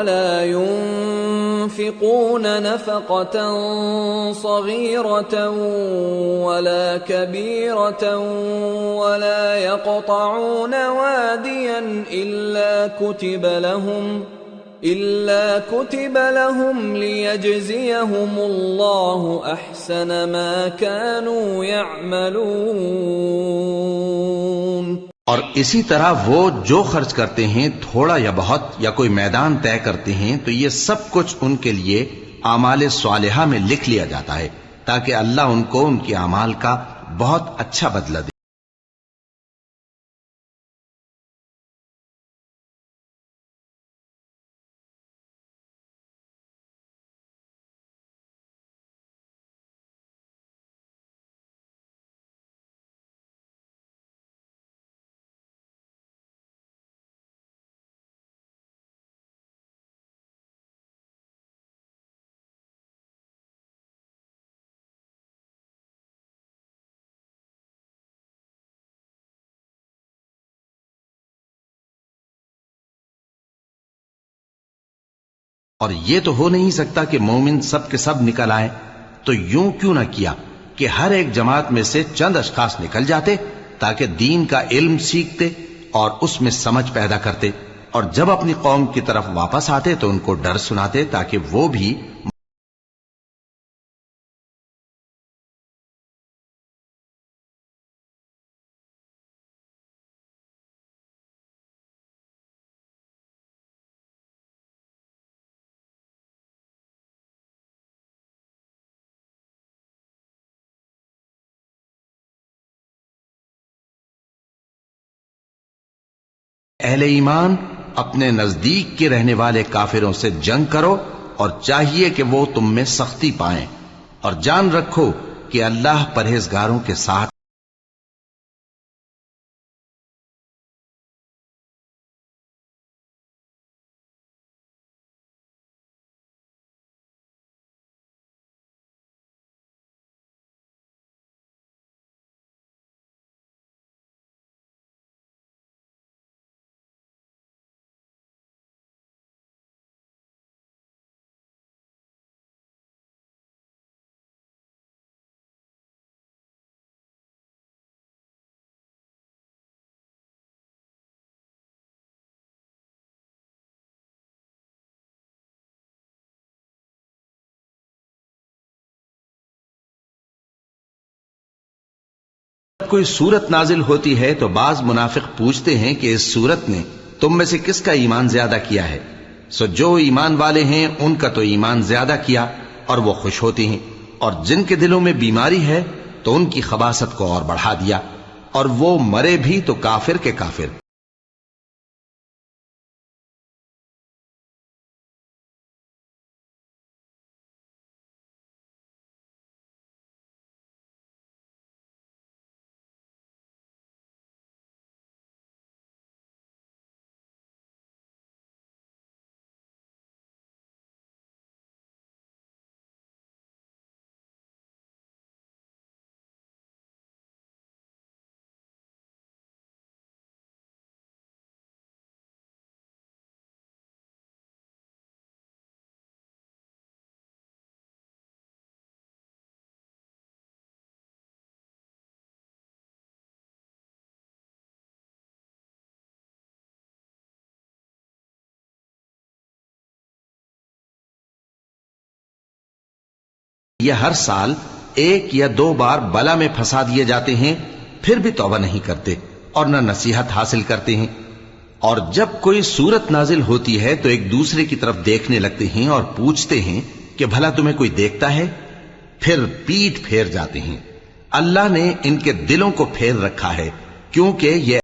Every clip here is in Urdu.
ولا ينفقون نفقة صغيرة ولا كبيرة ولا يقطعون واديا إلا كتب لهم ليجزيهم الله أحسن ما كانوا يعملون۔ اور اسی طرح وہ جو خرچ کرتے ہیں تھوڑا یا بہت یا کوئی میدان طے کرتے ہیں تو یہ سب کچھ ان کے لیے اعمال صالحہ میں لکھ لیا جاتا ہے تاکہ اللہ ان کو ان کے اعمال کا بہت اچھا بدلہ دے۔ اور یہ تو ہو نہیں سکتا کہ مومن سب کے سب نکل آئیں، تو یوں کیوں نہ کیا کہ ہر ایک جماعت میں سے چند اشخاص نکل جاتے تاکہ دین کا علم سیکھتے اور اس میں سمجھ پیدا کرتے، اور جب اپنی قوم کی طرف واپس آتے تو ان کو ڈر سناتے تاکہ وہ بھی اہل ایمان اپنے نزدیک کے رہنے والے کافروں سے جنگ کرو، اور چاہیے کہ وہ تم میں سختی پائیں، اور جان رکھو کہ اللہ پرہیزگاروں کے ساتھ۔ کوئی صورت نازل ہوتی ہے تو بعض منافق پوچھتے ہیں کہ اس صورت نے تم میں سے کس کا ایمان زیادہ کیا ہے، سو جو ایمان والے ہیں ان کا تو ایمان زیادہ کیا اور وہ خوش ہوتے ہیں، اور جن کے دلوں میں بیماری ہے تو ان کی خباثت کو اور بڑھا دیا، اور وہ مرے بھی تو کافر کے کافر۔ یہ ہر سال ایک یا دو بار بلا میں پھنسا دیے جاتے ہیں، پھر بھی توبہ نہیں کرتے اور نہ نصیحت حاصل کرتے ہیں، اور جب کوئی صورت نازل ہوتی ہے تو ایک دوسرے کی طرف دیکھنے لگتے ہیں اور پوچھتے ہیں کہ بھلا تمہیں کوئی دیکھتا ہے، پھر پیٹ پھیر جاتے ہیں۔ اللہ نے ان کے دلوں کو پھیر رکھا ہے کیونکہ یہ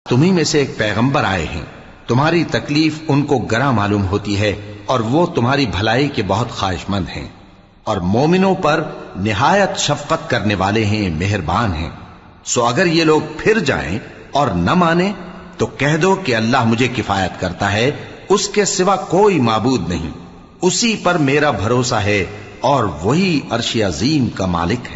تمہیں میں سے ایک پیغمبر آئے ہیں، تمہاری تکلیف ان کو گراں معلوم ہوتی ہے اور وہ تمہاری بھلائی کے بہت خواہش مند ہیں، اور مومنوں پر نہایت شفقت کرنے والے ہیں، مہربان ہیں۔ سو اگر یہ لوگ پھر جائیں اور نہ مانیں تو کہہ دو کہ اللہ مجھے کفایت کرتا ہے، اس کے سوا کوئی معبود نہیں، اسی پر میرا بھروسہ ہے اور وہی عرش عظیم کا مالک ہے۔